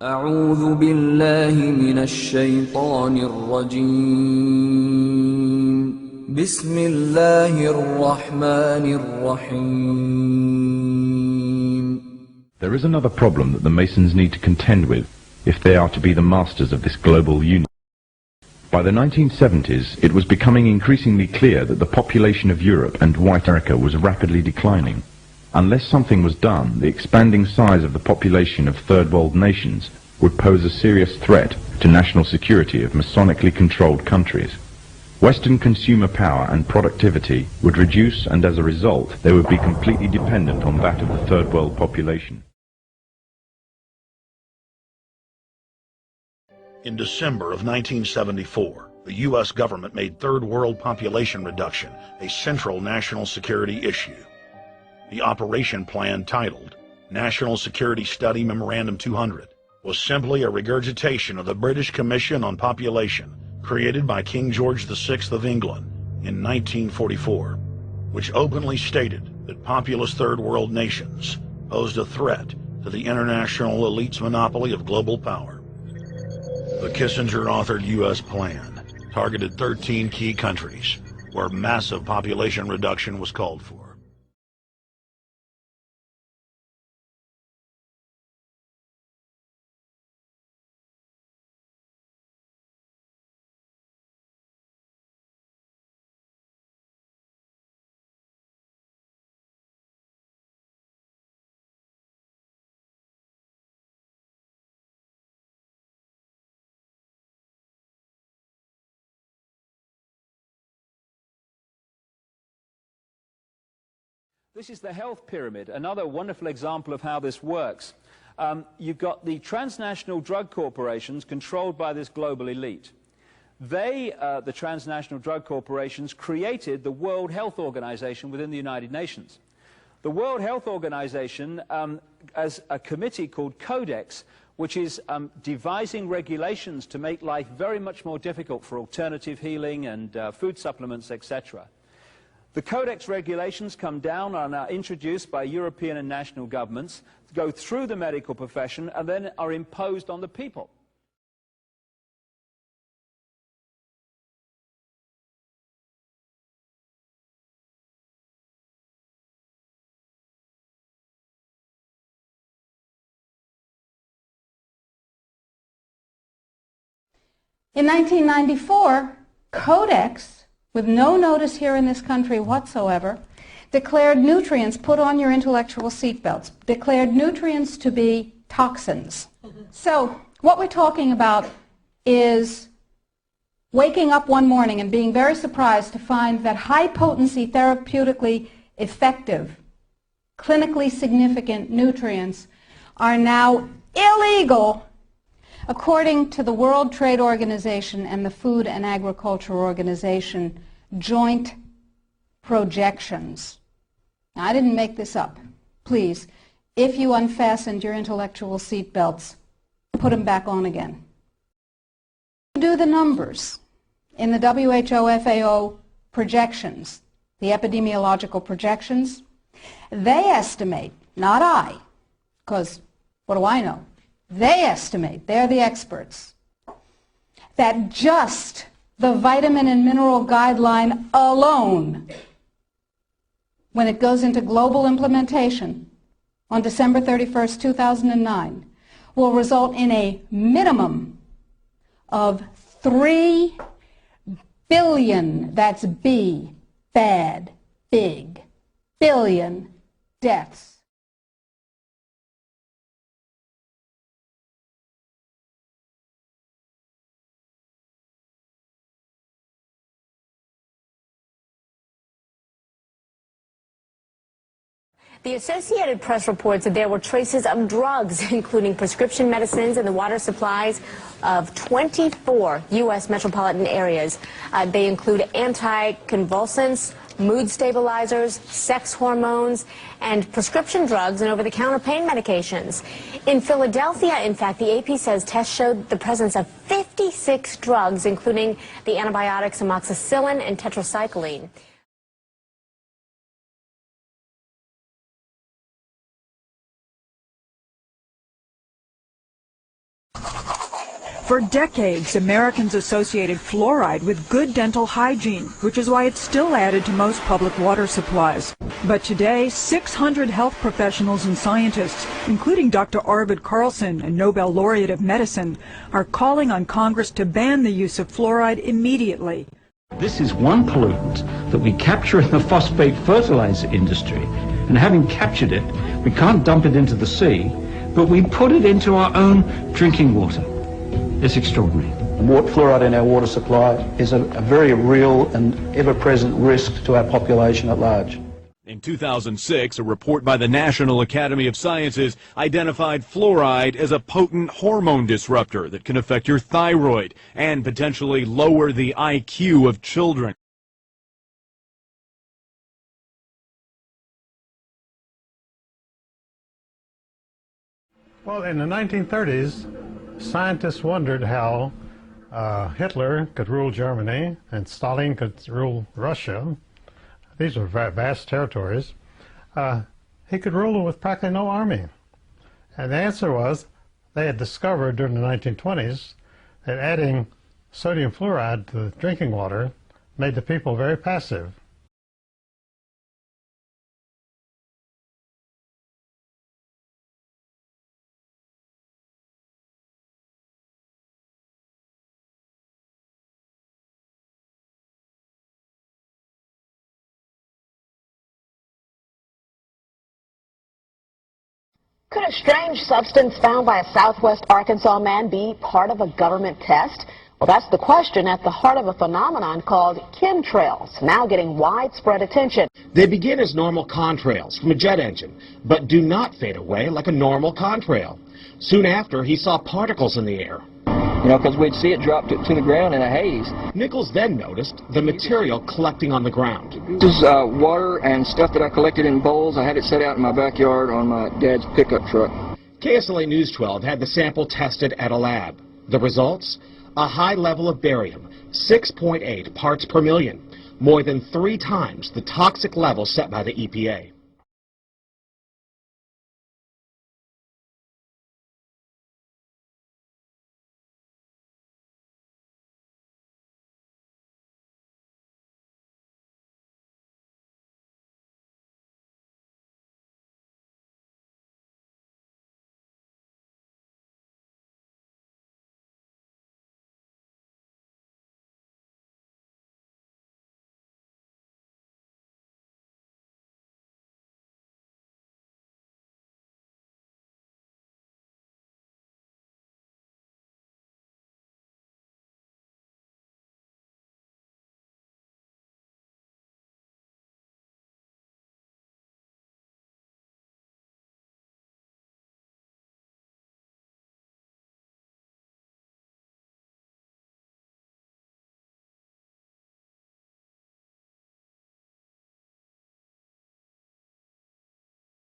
أعوذ بالله من الشيطان الرجيم بسم الله الرحمن الرحيم. There is another problem that the Masons need to contend with if they are to be the masters of this global union. By the 1970s, it was becoming increasingly clear that the population of Europe and white America was rapidly declining. Unless something was done, the expanding size of the population of third world nations would pose a serious threat to national security of Masonically controlled countries. Western consumer power and productivity would reduce, and as a result, they would be completely dependent on that of the third world population. In December of 1974, the U.S. government made third world population reduction a central national security issue. The operation plan, titled National Security Study Memorandum 200, was simply a regurgitation of the British Commission on Population created by King George VI of England in 1944, which openly stated that populous third world nations posed a threat to the international elite's monopoly of global power. The Kissinger-authored U.S. plan targeted 13 key countries where massive population reduction was called for. This is the health pyramid, another wonderful example of how this works. You've got the transnational drug corporations controlled by this global elite. They, the transnational drug corporations, created the World Health Organization within the United Nations. The World Health Organization as a committee called Codex, which is devising regulations to make life very much more difficult for alternative healing and food supplements, etc. The Codex regulations come down and are introduced by European and national governments, go through the medical profession, and then are imposed on the people. In 1994, Codex, with no notice here in this country whatsoever, declared nutrients, put on your intellectual seatbelts, declared nutrients to be toxins. So what we're talking about is waking up one morning and being very surprised to find that high-potency, therapeutically effective, clinically significant nutrients are now illegal according to the World Trade Organization and the Food and Agriculture Organization joint projections. Now, I didn't make this up. Please, if you unfastened your intellectual seatbelts, put them back on again. Do the numbers in the WHO-FAO projections, the epidemiological projections. They estimate, not I, because what do I know? They estimate, they're the experts, that just the vitamin and mineral guideline alone, when it goes into global implementation on December 31st, 2009, will result in a minimum of 3 billion, that's B, bad, big, billion deaths. The Associated Press reports that there were traces of drugs, including prescription medicines, in the water supplies of 24 U.S. metropolitan areas. They include anticonvulsants, mood stabilizers, sex hormones, and prescription drugs and over-the-counter pain medications. In Philadelphia, in fact, the AP says tests showed the presence of 56 drugs, including the antibiotics amoxicillin and tetracycline. For decades, Americans associated fluoride with good dental hygiene, which is why it's still added to most public water supplies. But today, 600 health professionals and scientists, including Dr. Arvid Carlson, a Nobel laureate of medicine, are calling on Congress to ban the use of fluoride immediately. This is one pollutant that we capture in the phosphate fertilizer industry, and having captured it, we can't dump it into the sea, but we put it into our own drinking water. It's extraordinary. Fluoride in our water supply is a very real and ever-present risk to our population at large. In 2006, a report by the National Academy of Sciences identified fluoride as a potent hormone disruptor that can affect your thyroid and potentially lower the IQ of children. Well, in the 1930s, scientists wondered how Hitler could rule Germany and Stalin could rule Russia. These were vast territories. He could rule with practically no army. And the answer was they had discovered during the 1920s that adding sodium fluoride to the drinking water made the people very passive. Could a strange substance found by a Southwest Arkansas man be part of a government test? Well, that's the question at the heart of a phenomenon called chemtrails, now getting widespread attention. They begin as normal contrails from a jet engine, but do not fade away like a normal contrail. Soon after, he saw particles in the air. You know, because we'd see it drop to the ground in a haze. Nichols then noticed the material collecting on the ground. This is water and stuff that I collected in bowls. I had it set out in my backyard on my dad's pickup truck. KSLA News 12 had the sample tested at a lab. The results? A high level of barium, 6.8 parts per million, more than 3 times the toxic level set by the EPA.